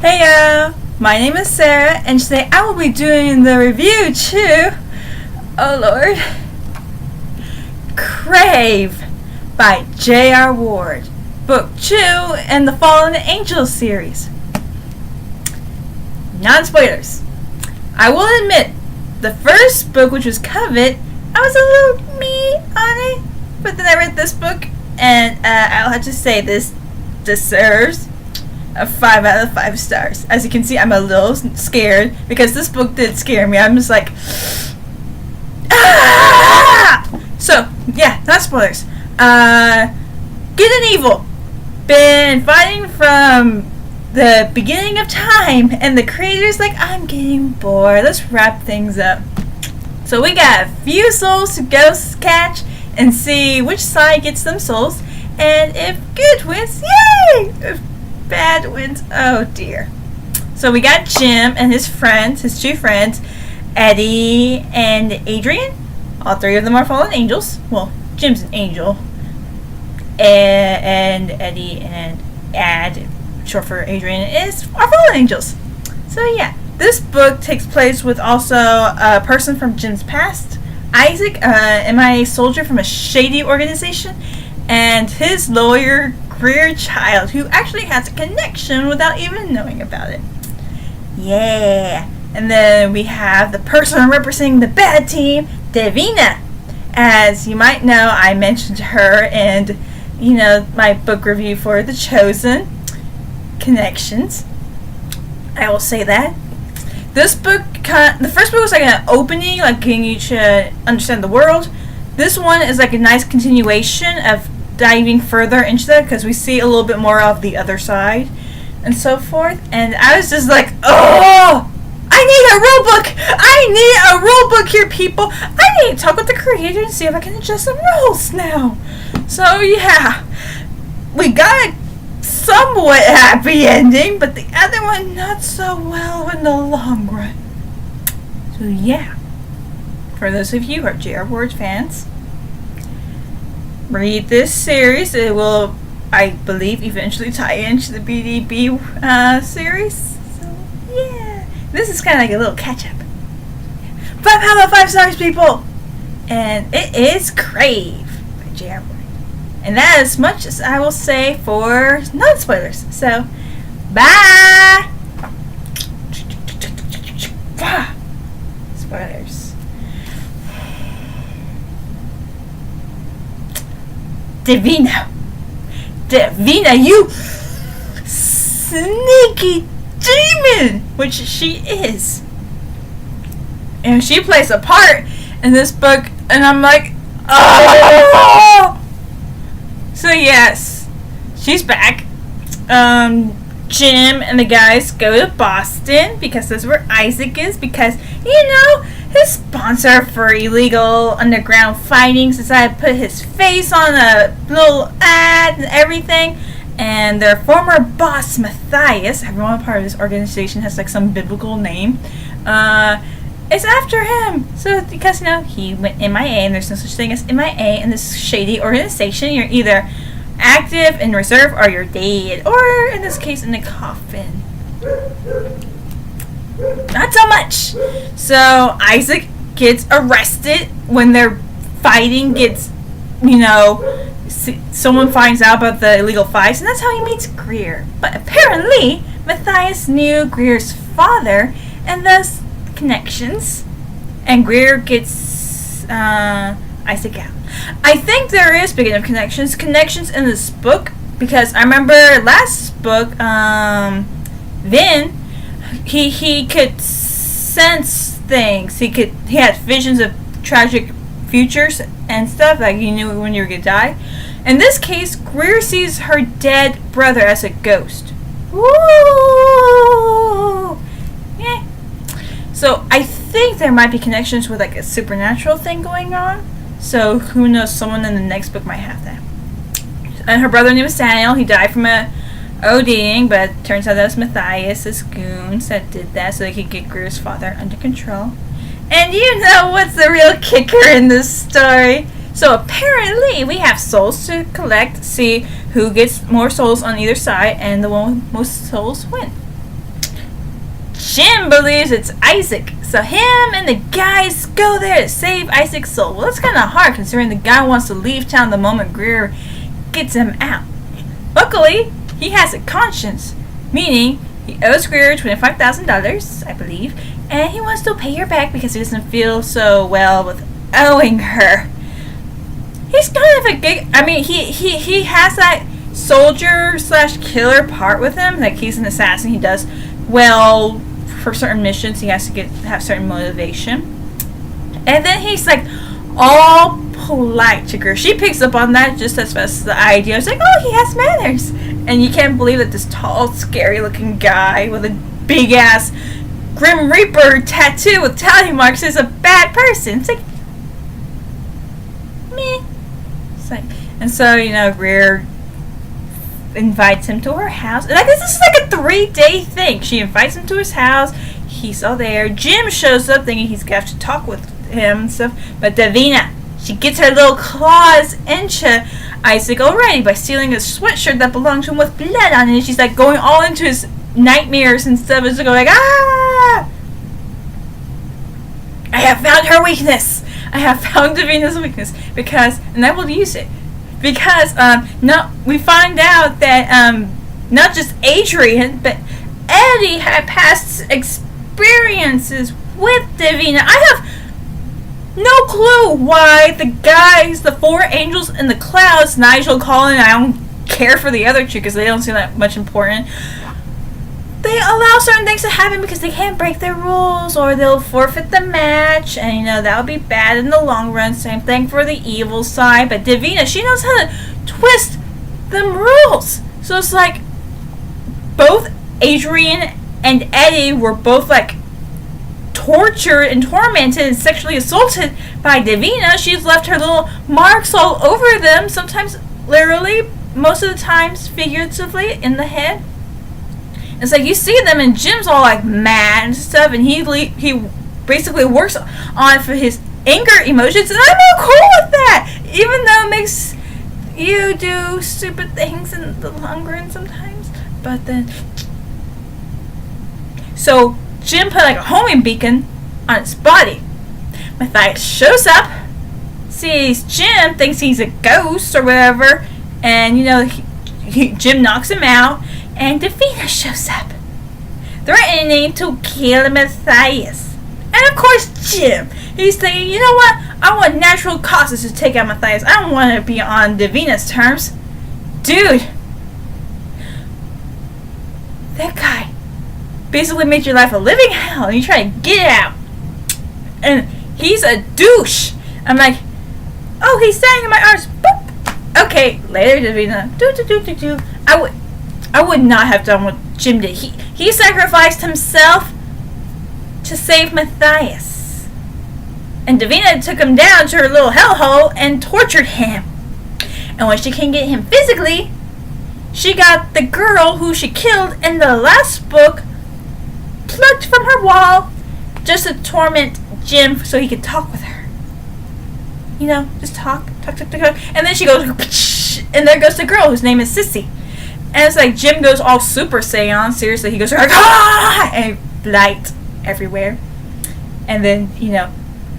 Hey my name is Sarah, and today I will be doing the review to, oh lord, Crave by J.R. Ward, Book 2 in the Fallen Angels series. Non-spoilers. I will admit, the first book, which was Covet, I was a little meh on it, but then I read this book, and I'll have to say this deserves a 5 out of 5 stars. As you can see, I'm a little scared because this book did scare me. I'm just like, ah! So, yeah, not spoilers. Good and evil. Been fighting from the beginning of time, and the creator's like, I'm getting bored. Let's wrap things up. So we got a few souls to go catch and see which side gets them souls. And if good wins, yay! If bad wins, oh dear. So we got Jim and his friends, his two friends, Eddie and Adrian. All three of them are fallen angels. Well, Jim's an angel, and Eddie and Ad, short for Adrian, are fallen angels. So yeah, this book takes place with also a person from Jim's past, Isaac, MIA soldier from a shady organization, and his lawyer Greer child, who actually has a connection without even knowing about it. Yeah. And then we have the person representing the bad team, Davina. As you might know, I mentioned her in, my book review for The Chosen Connections. I will say that. This book, the first book was like an opening, like getting you to understand the world. This one is like a nice continuation of diving further into that, because we see a little bit more of the other side and so forth. And I was just like, oh, I need a rule book. I need a rule book here, people. I need to talk with the creator and see if I can adjust some rules now. So yeah, we got a somewhat happy ending, but the other one not so well in the long run. So yeah, for those of you who are J.R. Ward fans, read this series. It will, I believe, eventually tie into the BDB series. So yeah, this is kind of like a little catch-up. 5 out of 5 stars, people, and it is Crave by J.R. Ward. And that is much as I will say for non-spoilers. So, bye! Spoilers. Davina, you sneaky demon, which she is. And she plays a part in this book, and I'm like, oh! So yes, she's back. Jim and the guys go to Boston because that's where Isaac is, because, his sponsor for illegal underground fighting decided to put his face on a little ad and everything. And their former boss, Matthias, everyone part of this organization has like some biblical name, it's after him. So because, he went MIA, and there's no such thing as MIA in this shady organization. You're either active in reserve or you're dead, or in this case in the coffin. Not so much. So Isaac gets arrested when their fighting gets, someone finds out about the illegal fights, and that's how he meets Greer. But apparently Matthias knew Greer's father, and thus connections, and Greer gets Isaac out. I think there is, speaking of connections in this book, because I remember last book, Vin, he could sense things. He had visions of tragic futures and stuff, like he knew when you were gonna die. In this case, Greer sees her dead brother as a ghost. Woo! Yeah. So I think there might be connections with like a supernatural thing going on. So who knows, someone in the next book might have that. And her brother name was Daniel. He died from a ODing, but turns out that was Matthias' goons that did that so they could get Greer's father under control. And you know what's the real kicker in this story? So apparently we have souls to collect, see who gets more souls on either side, and the one with most souls win. Jim believes it's Isaac. So him and the guys go there to save Isaac's soul. Well, it's kind of hard considering the guy wants to leave town the moment Greer gets him out. Luckily, he has a conscience, meaning he owes Greer $25,000, I believe, and he wants to pay her back because he doesn't feel so well with owing her. He's kind of a good. I mean, he has that soldier / killer part with him. Like, he's an assassin. He does well for certain missions. He has to have certain motivation. And then he's like all polite to Greer. She picks up on that just as fast as the idea. It's like, oh, he has manners. And you can't believe that this tall, scary looking guy with a big ass Grim Reaper tattoo with tally marks is a bad person. It's like, meh. It's like, and so, Greer invites him to her house. Like, this is like a 3-day thing. She invites him to his house. He's all there. Jim shows up thinking he's got to talk with him and stuff. But Davina, she gets her little claws into Isaac already by stealing a sweatshirt that belonged to him with blood on it. And she's like going all into his nightmares and stuff. It's going like, ah! I have found her weakness. I have found Davina's weakness and I will use it. Because we find out that not just Adrian, but Eddie had past experiences with Davina. I have no clue why the guys, the 4 angels in the clouds, Nigel, Colin, I don't care for the other two because they don't seem that much important. They allow certain things to happen because they can't break their rules or they'll forfeit the match, and that would be bad in the long run. Same thing for the evil side, but Davina, she knows how to twist them rules. So it's like both Adrian and Eddie were both like tortured and tormented and sexually assaulted by Davina. She's left her little marks all over them, sometimes literally, most of the times figuratively in the head. It's like you see them and Jim's all like mad and stuff, and he basically works on for his anger emotions, and I'm all cool with that, even though it makes you do stupid things in the long run sometimes. But then, so Jim put like a homing beacon on his body. Matthias shows up, sees Jim, thinks he's a ghost or whatever, and Jim knocks him out. And Davina shows up, threatening to kill Matthias. And of course, Jim, he's thinking, you know what? I want natural causes to take out Matthias. I don't want to be on Davina's terms. Dude, that guy basically made your life a living hell, and you try to get out. And he's a douche. I'm like, oh, he's standing in my arms. Boop. Okay, later, Davina. I would not have done what Jim did. He sacrificed himself to save Matthias. And Davina took him down to her little hellhole and tortured him. And when she couldn't get him physically, she got the girl who she killed in the last book plucked from her wall just to torment Jim so he could talk with her. Just talk. And then she goes, and there goes the girl whose name is Sissy. And it's like Jim goes all Super Saiyan. Seriously, he goes like, ah! And light everywhere. And then,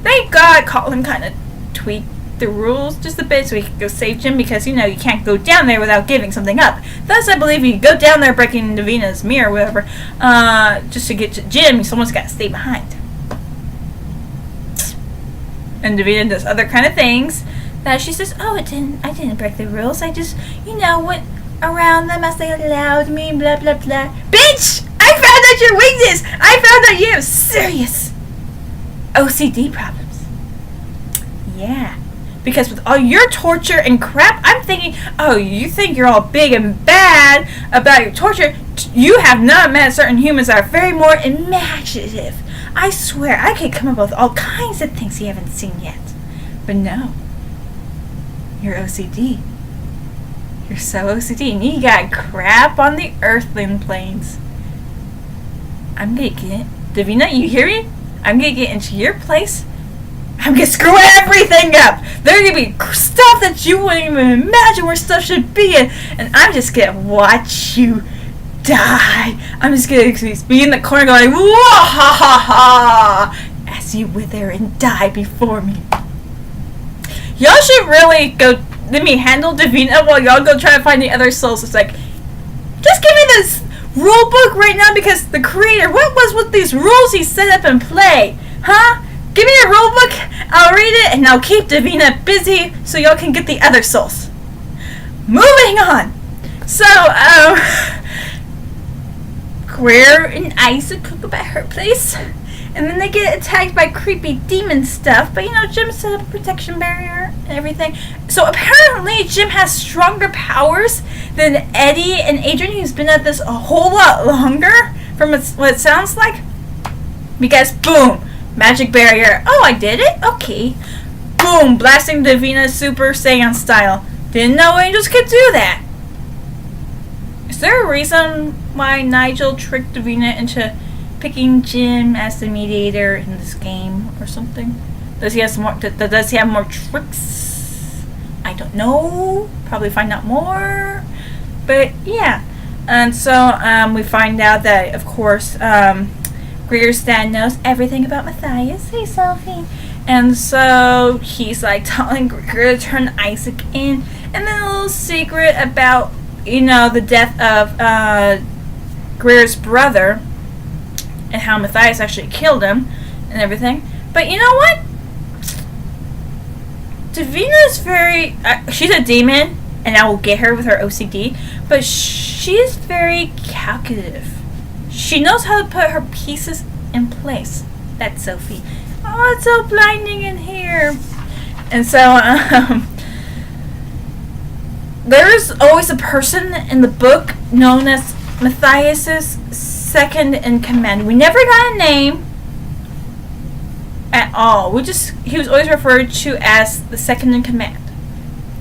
thank God Colin kind of tweaked the rules just a bit so he could go save Jim, because, you can't go down there without giving something up. Thus, I believe you go down there breaking Davina's mirror or whatever, just to get to Jim, someone's got to stay behind. And Davina does other kind of things that she says, oh, I didn't break the rules. I just, went around them as they allowed me, blah, blah, blah. Bitch! I found out your weakness! I found out you have serious OCD problems. Yeah. Because with all your torture and crap, I'm thinking, oh, you think you're all big and bad about your torture? You have not met certain humans that are very more imaginative. I swear, I could come up with all kinds of things you haven't seen yet. But no. You're OCD. You're so OCD, and you got crap on the earthling planes. I'm gonna get Davina, you hear me? I'm gonna get into your place. I'm gonna screw everything up. There's gonna be stuff that you wouldn't even imagine where stuff should be in, and I'm just gonna watch you die. I'm just gonna be in the corner going, wah ha ha ha, as you wither and die before me. Y'all should really go, let me handle Davina while y'all go try to find the other souls. It's like, just give me this rule book right now, because the creator, what was with these rules he set up and play? Huh? Give me a rule book, I'll read it, and I'll keep Davina busy so y'all can get the other souls. Moving on. So, Greer and Isaac cook up at her place, and then they get attacked by creepy demon stuff, but Jim set up a protection barrier and everything. So apparently Jim has stronger powers than Eddie and Adrian, who's been at this a whole lot longer, from what it sounds like. Because, boom, magic barrier. Oh, I did it? Okay. Boom, blasting Davina Super Saiyan style. Didn't know angels could do that. Is there a reason why Nigel tricked Davina into picking Jim as the mediator in this game or something? Does he have some more? Does he have more tricks? I don't know. Probably find out more. But yeah, and so we find out that, of course, Greer's dad knows everything about Matthias. Hey, Sophie. And so he's like telling Greer to turn Isaac in, and then a little secret about the death of Greer's brother, and how Matthias actually killed him and everything. But you know what? Davina is very... she's a demon, and I will get her with her OCD, but she's very calculative. She knows how to put her pieces in place. That's Sophie. Oh, it's so blinding in here. And so, there's always a person in the book known as Matthias's second in command. We never got a name at all. He was always referred to as the second in command.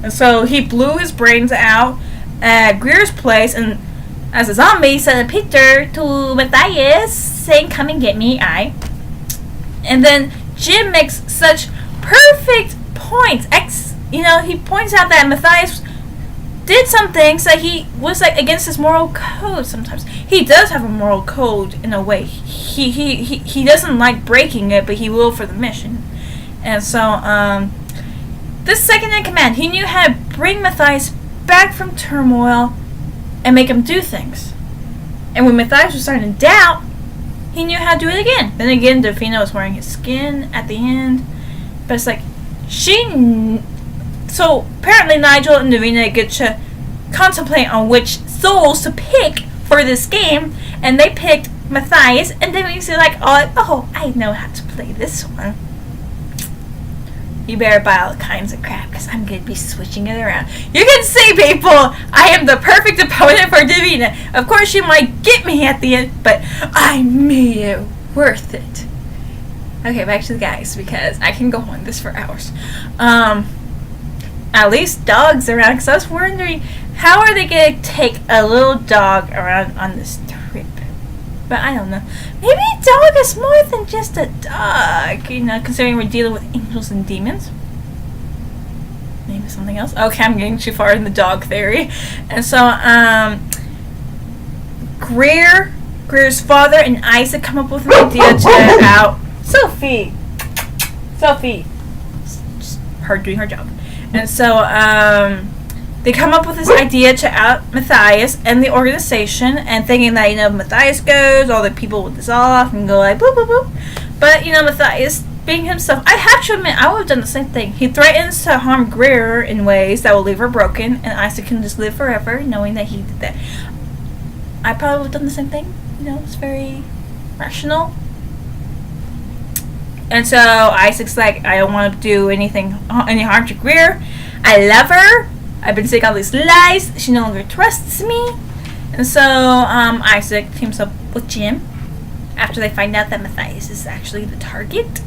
And so he blew his brains out at Greer's place, and as a zombie sent a picture to Matthias saying, "Come and get me, And then Jim makes such perfect points. He points out that Matthias did some things that he was against his moral code sometimes. He does have a moral code in a way. He doesn't like breaking it, but he will for the mission. And so, this second in command, he knew how to bring Matthias back from turmoil and make him do things. And when Matthias was starting to doubt, he knew how to do it again. Then again, Davina was wearing his skin at the end. But it's like, so apparently Nigel and Davina get to contemplate on which souls to pick for this game, and they picked Matthias, and Davina's like, oh, I know how to play this one. You better buy all kinds of crap, because I'm going to be switching it around. You can see, people, I am the perfect opponent for Davina. Of course, she might get me at the end, but I made it worth it. Okay, back to the guys, because I can go on this for hours. At least dogs around, because I was wondering, how are they going to take a little dog around on this trip? But I don't know. Maybe a dog is more than just a dog, considering we're dealing with angels and demons. Maybe something else. Okay, I'm getting too far in the dog theory. And so, Greer's father and Isaac come up with an idea to out Sophie. Just her doing her job. And so, they come up with this idea to out Matthias and the organization, and thinking that, Matthias goes, all the people will dissolve and go like, boop, boop, boop. But, Matthias, being himself, I have to admit, I would have done the same thing. He threatens to harm Greer in ways that will leave her broken, and Isaac can just live forever knowing that he did that. I probably would have done the same thing. It's very rational. And so Isaac's like, I don't want to do any harm to Greer. I love her. I've been saying all these lies. She no longer trusts me. And so Isaac teams up with Jim after they find out that Matthias is actually the target.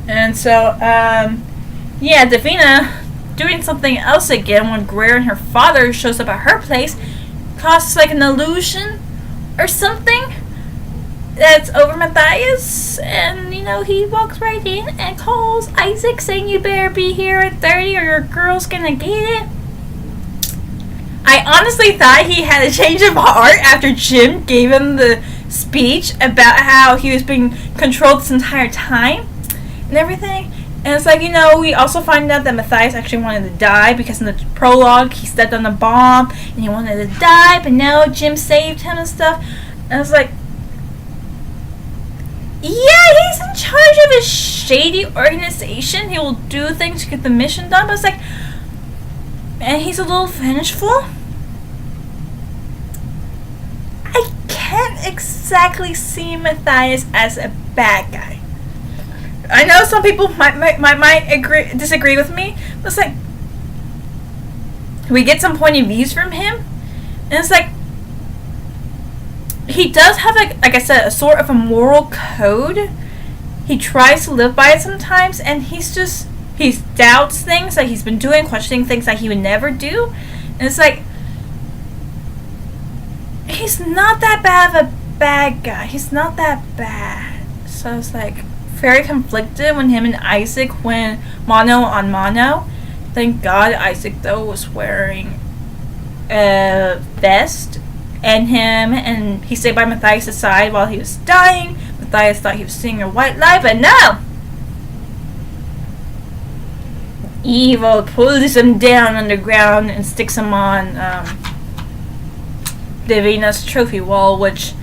And so, Davina doing something else again when Greer and her father shows up at her place causes an illusion or something that's over Matthias, and he walks right in and calls Isaac saying, you better be here at 30 or your girl's gonna get it. I honestly thought he had a change of heart after Jim gave him the speech about how he was being controlled this entire time and everything. And it's like, we also find out that Matthias actually wanted to die because in the prologue he stepped on the bomb and he wanted to die, but no, Jim saved him and stuff. And it's like, yeah, he's in charge of a shady organization. He will do things to get the mission done, but it's like, and he's a little vengeful. I can't exactly see Matthias as a bad guy. I know some people might disagree with me, but it's like, we get some point of views from him, and it's like, he does have, like I said, a sort of a moral code. He tries to live by it sometimes, and he doubts things that he's been doing, questioning things that he would never do, and it's like, he's not that bad of a bad guy. He's not that bad. So it's like very conflicted when him and Isaac went mano on mano. Thank God Isaac though was wearing a vest, and he stayed by Matthias' side while he was dying. Matthias thought he was seeing a white light, but no! Evil pulls him down underground and sticks him on Davina's trophy wall, which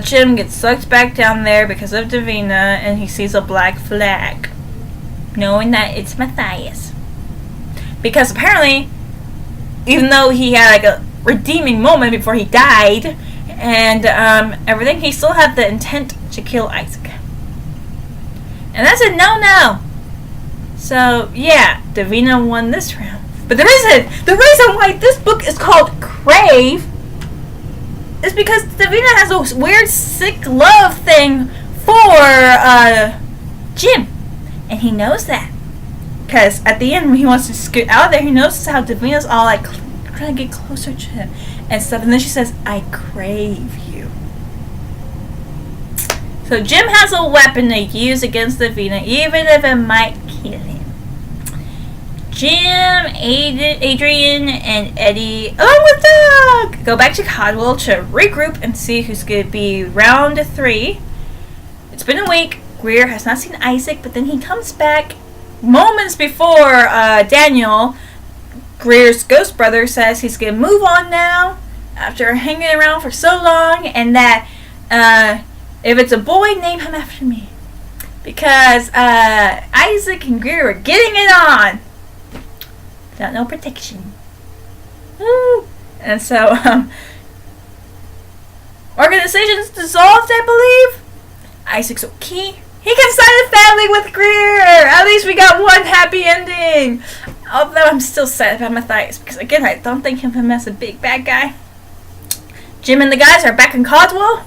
Jim gets sucked back down there because of Davina, and he sees a black flag, knowing that it's Matthias. Because apparently, even though he had like a redeeming moment before he died and everything, he still had the intent to kill Isaac. And that's a no-no. So yeah, Davina won this round. But the reason why this book is called Crave is because Davina has a weird sick love thing for Jim, and he knows that. Because at the end when he wants to scoot out of there, he notices how Davina's all like trying to get closer to him and stuff, and then she says, "I crave you." So Jim has a weapon to use against Davina, even if it might kill him. Jim, Adrian, and Eddie, along with Doug, go back to Codwell to regroup and see who's going to be round 3. It's been a week. Greer has not seen Isaac, but then he comes back moments before Daniel, Greer's ghost brother, says he's going to move on now after hanging around for so long, and that if it's a boy, name him after me. Because Isaac and Greer are getting it on. Without no protection. Woo. And so, organization's dissolved, I believe. Isaac's okay. He can start a family with Greer. At least we got one happy ending. Although I'm still sad about Matthias, because again, I don't think of him as a big bad guy. Jim and the guys are back in Caldwell.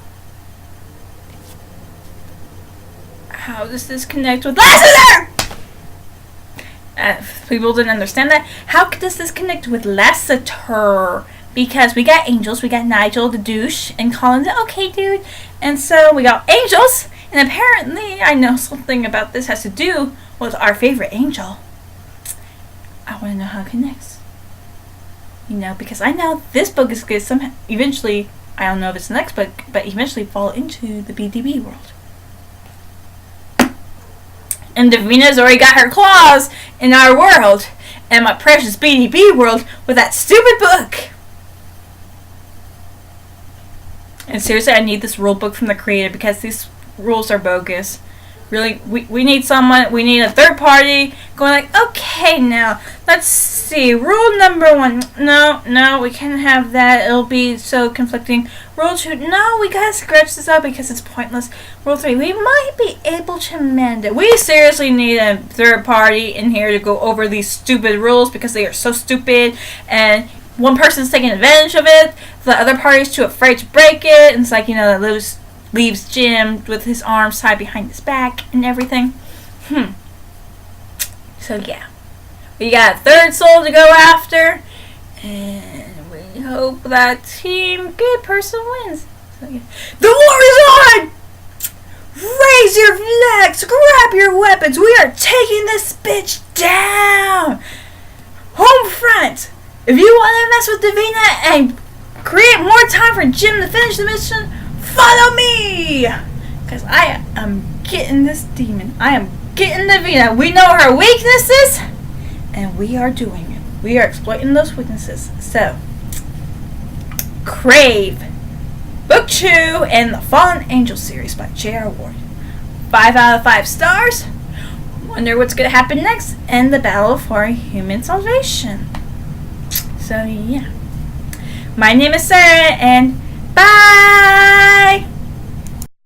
How does this connect with Lassiter? People didn't understand that. How does this connect with Lassiter? Because we got angels, we got Nigel the douche, and Colin the okay dude, and so we got angels, and apparently I know something about this has to do with our favorite angel. I want to know how it connects. Because I know this book is going to somehow, eventually, I don't know if it's the next book, but eventually fall into the BDB world. And Davina's already got her claws in our world, and my precious BDB world, with that stupid book. And seriously, I need this rule book from the creator, because these rules are bogus. Really, we need someone, we need a third party going like, okay, now, let's see, rule number 1, no, we can't have that, it'll be so conflicting. Rule 2, no, we gotta scratch this out because it's pointless. Rule 3, we might be able to amend it. We seriously need a third party in here to go over these stupid rules because they are so stupid, and one person's taking advantage of it, the other party's too afraid to break it, and it's like, that leaves Jim with his arms tied behind his back and everything. So yeah, we got a third soul to go after, and we hope that Team Good Person wins. So, yeah. The war is on! Raise your flags, grab your weapons, we are taking this bitch down! Home front! If you want to mess with Davina and create more time for Jim to finish the mission, follow me! Because I am getting this demon. I am getting Davina. We know her weaknesses, and we are doing it. We are exploiting those weaknesses. So, Crave, Book 2 in the Fallen Angel series by J.R. Ward. 5 out of 5 stars. Wonder what's going to happen next in the battle for human salvation. So, yeah. My name is Sarah, and bye!